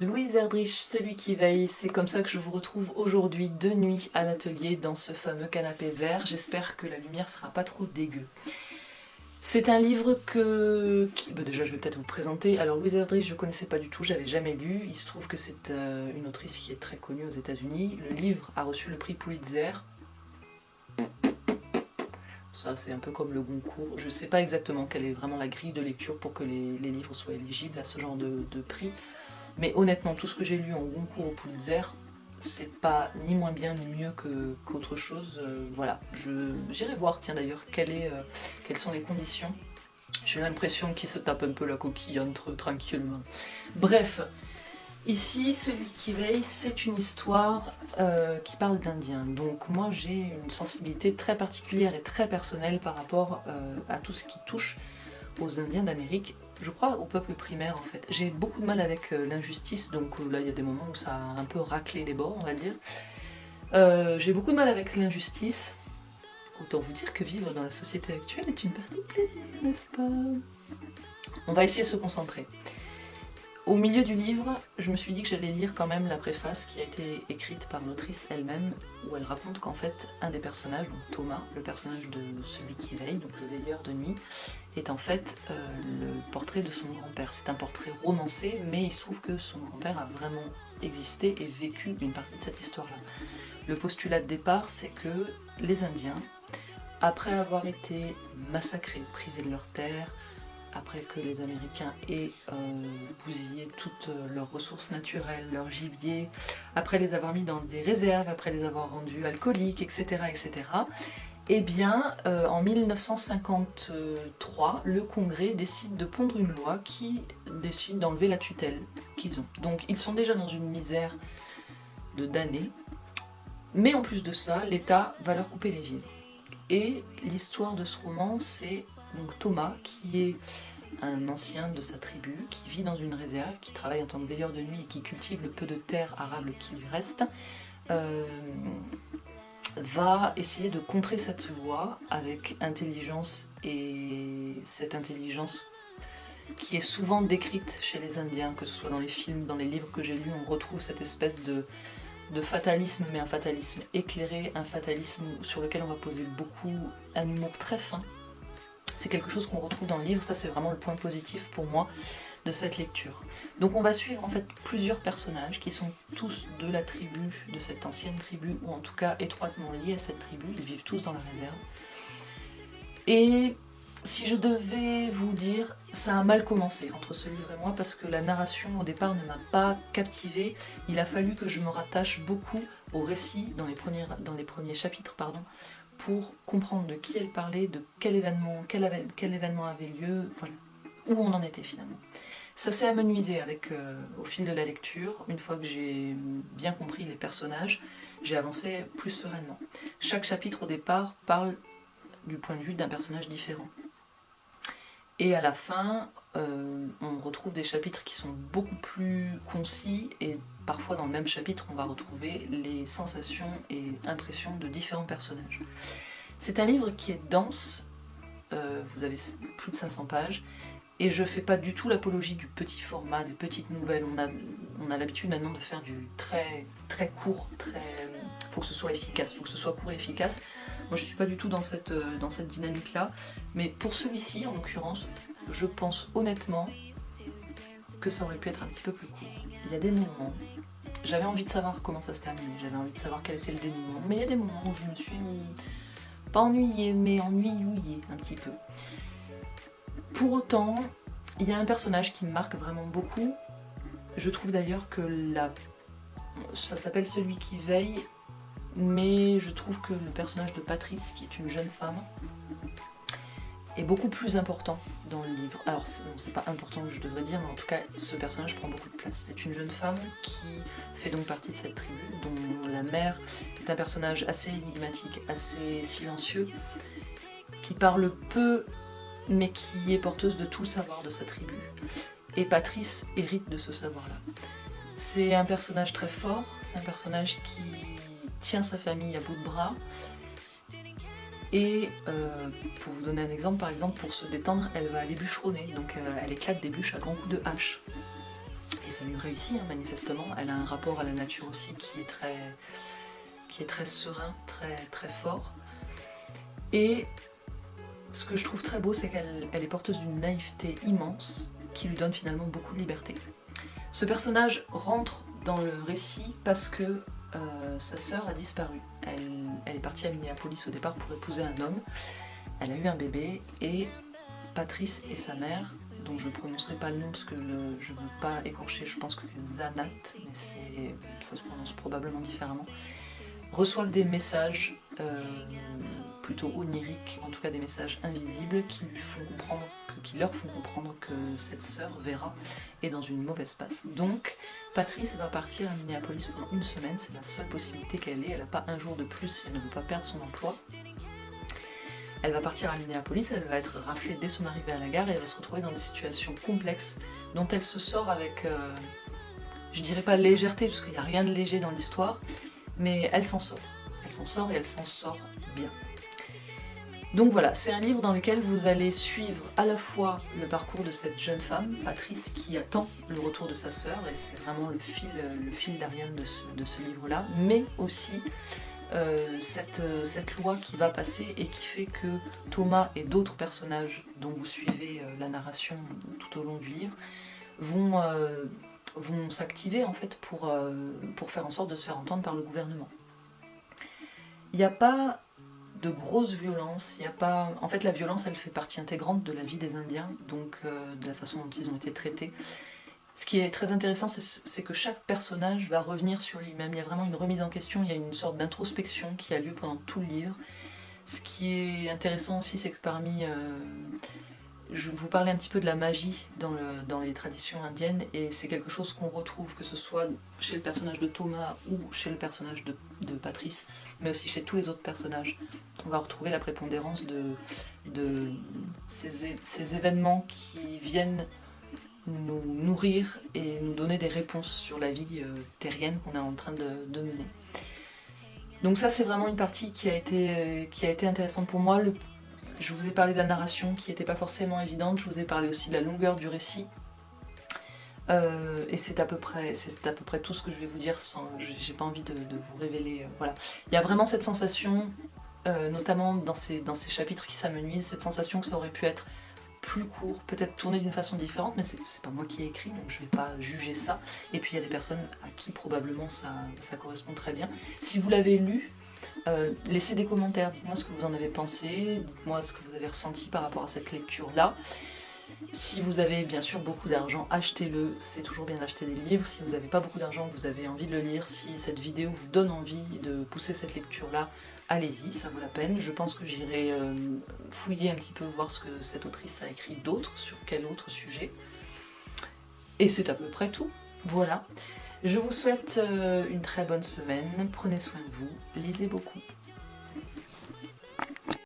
Louise Erdrich, celui qui veille, c'est comme ça que je vous retrouve aujourd'hui de nuit à l'atelier dans ce fameux canapé vert. J'espère que la lumière sera pas trop dégueu. C'est un livre déjà je vais peut-être vous présenter. Alors Louise Erdrich je connaissais pas du tout, j'avais jamais lu. Il se trouve que c'est une autrice qui est très connue aux États-Unis. Le livre a reçu le prix Pulitzer. Ça c'est un peu comme le Goncourt. Je sais pas exactement quelle est vraiment la grille de lecture pour que les livres soient éligibles à ce genre de prix. Mais honnêtement, tout ce que j'ai lu en Goncourt ou Pulitzer, c'est pas ni moins bien ni mieux qu'autre chose. Voilà, j'irai voir, tiens d'ailleurs, quelles sont les conditions. J'ai l'impression qu'il se tape un peu la coquille entre eux tranquillement. Bref, ici, celui qui veille, c'est une histoire qui parle d'Indiens. Donc moi, j'ai une sensibilité très particulière et très personnelle par rapport à tout ce qui touche aux Indiens d'Amérique. Je crois au peuple primaire en fait. J'ai beaucoup de mal avec l'injustice, donc là il y a des moments où ça a un peu raclé les bords, on va dire. J'ai beaucoup de mal avec l'injustice. Autant vous dire que vivre dans la société actuelle est une partie de plaisir, n'est-ce pas? On va essayer de se concentrer. Au milieu du livre, je me suis dit que j'allais lire quand même la préface qui a été écrite par l'autrice elle-même, où elle raconte qu'en fait, un des personnages, donc Thomas, le personnage de celui qui veille, donc le veilleur de nuit, est en fait le portrait de son grand-père. C'est un portrait romancé, mais il se trouve que son grand-père a vraiment existé et vécu une partie de cette histoire-là. Le postulat de départ, c'est que les Indiens, après avoir été massacrés, privés de leurs terres, après que les Américains aient bousillé toutes leurs ressources naturelles, leur gibier, après les avoir mis dans des réserves, après les avoir rendus alcooliques, etc. etc. Eh bien, en 1953, le Congrès décide de pondre une loi qui décide d'enlever la tutelle qu'ils ont. Donc ils sont déjà dans une misère de damnés, mais en plus de ça, l'État va leur couper les vivres. Et l'histoire de ce roman, c'est donc Thomas, qui est un ancien de sa tribu, qui vit dans une réserve, qui travaille en tant que veilleur de nuit et qui cultive le peu de terre arable qui lui reste, va essayer de contrer cette loi avec intelligence, et cette intelligence qui est souvent décrite chez les Indiens, que ce soit dans les films, dans les livres que j'ai lus, on retrouve cette espèce de fatalisme, mais un fatalisme éclairé, un fatalisme sur lequel on va poser beaucoup, un humour très fin. C'est quelque chose qu'on retrouve dans le livre, ça c'est vraiment le point positif pour moi de cette lecture. Donc on va suivre en fait plusieurs personnages qui sont tous de la tribu, de cette ancienne tribu, ou en tout cas étroitement liés à cette tribu, ils vivent tous dans la réserve. Et si je devais vous dire, ça a mal commencé entre ce livre et moi parce que la narration au départ ne m'a pas captivée. Il a fallu que je me rattache beaucoup au récit dans les premiers chapitres, pour comprendre de qui elle parlait, de quel événement avait lieu, enfin, où on en était finalement. Ça s'est amenuisé au fil de la lecture. Une fois que j'ai bien compris les personnages, j'ai avancé plus sereinement. Chaque chapitre au départ parle du point de vue d'un personnage différent. Et à la fin, on retrouve des chapitres qui sont beaucoup plus concis, et parfois dans le même chapitre, on va retrouver les sensations et impressions de différents personnages. C'est un livre qui est dense, vous avez plus de 500 pages, et je fais pas du tout l'apologie du petit format, des petites nouvelles. On a l'habitude maintenant de faire du très, très court, faut que ce soit efficace, faut que ce soit court et efficace. Moi je suis pas du tout dans cette dynamique-là, mais pour celui-ci en l'occurrence, je pense honnêtement que ça aurait pu être un petit peu plus court. Il y a des moments, j'avais envie de savoir comment ça se terminait, j'avais envie de savoir quel était le dénouement, mais il y a des moments où je me suis pas ennuyée, mais ennuyouillée un petit peu. Pour autant, il y a un personnage qui me marque vraiment beaucoup. Je trouve d'ailleurs que ça s'appelle Celui qui veille, mais je trouve que le personnage de Patrice, qui est une jeune femme, est beaucoup plus important dans le livre. Alors c'est pas important, je devrais dire, mais en tout cas ce personnage prend beaucoup de place. C'est une jeune femme qui fait donc partie de cette tribu, dont la mère est un personnage assez énigmatique, assez silencieux, qui parle peu mais qui est porteuse de tout le savoir de sa tribu. Et Patrice hérite de ce savoir-là. C'est un personnage très fort, c'est un personnage qui tient sa famille à bout de bras. Et pour vous donner un exemple, par exemple, pour se détendre, elle va aller bûcheronner, donc elle éclate des bûches à grands coups de hache. Et ça lui réussit, hein, manifestement. Elle a un rapport à la nature aussi qui est très serein, très fort. Et ce que je trouve très beau, c'est qu'elle est porteuse d'une naïveté immense qui lui donne finalement beaucoup de liberté. Ce personnage rentre dans le récit parce que sa sœur a disparu. Elle est partie à Minneapolis au départ pour épouser un homme. Elle a eu un bébé et Patrice et sa mère, dont je ne prononcerai pas le nom parce que je ne veux pas écorcher, je pense que c'est Zanat, mais ça se prononce probablement différemment, reçoivent des messages plutôt oniriques, en tout cas des messages invisibles qui leur font comprendre que cette sœur, Vera, est dans une mauvaise passe. Donc Patrice va partir à Minneapolis pendant une semaine, c'est la seule possibilité qu'elle ait, elle n'a pas un jour de plus si elle ne veut pas perdre son emploi. Elle va partir à Minneapolis, elle va être raflée dès son arrivée à la gare et elle va se retrouver dans des situations complexes dont elle se sort avec, je dirais pas légèreté parce qu'il n'y a rien de léger dans l'histoire, mais elle s'en sort. Elle s'en sort et elle s'en sort bien. Donc voilà, c'est un livre dans lequel vous allez suivre à la fois le parcours de cette jeune femme, Patrice, qui attend le retour de sa sœur, et c'est vraiment le fil d'Ariane de ce livre-là, mais aussi cette loi qui va passer et qui fait que Thomas et d'autres personnages dont vous suivez la narration tout au long du livre vont s'activer en fait pour faire en sorte de se faire entendre par le gouvernement. Il n'y a pas de grosse violence, en fait la violence elle fait partie intégrante de la vie des Indiens, donc de la façon dont ils ont été traités. Ce qui est très intéressant, c'est que chaque personnage va revenir sur lui-même, il y a vraiment une remise en question, il y a une sorte d'introspection qui a lieu pendant tout le livre. Ce qui est intéressant aussi, c'est que je vous parlais un petit peu de la magie dans les traditions indiennes, et c'est quelque chose qu'on retrouve, que ce soit chez le personnage de Thomas ou chez le personnage de Patrice, mais aussi chez tous les autres personnages. On va retrouver la prépondérance de ces événements qui viennent nous nourrir et nous donner des réponses sur la vie terrienne qu'on est en train de mener. Donc ça c'est vraiment une partie qui a été intéressante pour moi. Je vous ai parlé de la narration qui n'était pas forcément évidente, je vous ai parlé aussi de la longueur du récit. Et c'est à peu près tout ce que je vais vous dire, j'ai pas envie de vous révéler. Voilà. Il y a vraiment cette sensation, notamment dans ces chapitres qui s'amenuisent, cette sensation que ça aurait pu être plus court, peut-être tourné d'une façon différente, mais c'est pas moi qui ai écrit, donc je vais pas juger ça. Et puis il y a des personnes à qui probablement ça correspond très bien. Si vous l'avez lu, laissez des commentaires, dites-moi ce que vous en avez pensé, dites-moi ce que vous avez ressenti par rapport à cette lecture-là. Si vous avez bien sûr beaucoup d'argent, achetez-le, c'est toujours bien d'acheter des livres. Si vous n'avez pas beaucoup d'argent, vous avez envie de le lire, si cette vidéo vous donne envie de pousser cette lecture-là, allez-y, ça vaut la peine. Je pense que j'irai fouiller un petit peu, voir ce que cette autrice a écrit d'autre, sur quel autre sujet. Et c'est à peu près tout, voilà. Je vous souhaite une très bonne semaine, prenez soin de vous, lisez beaucoup.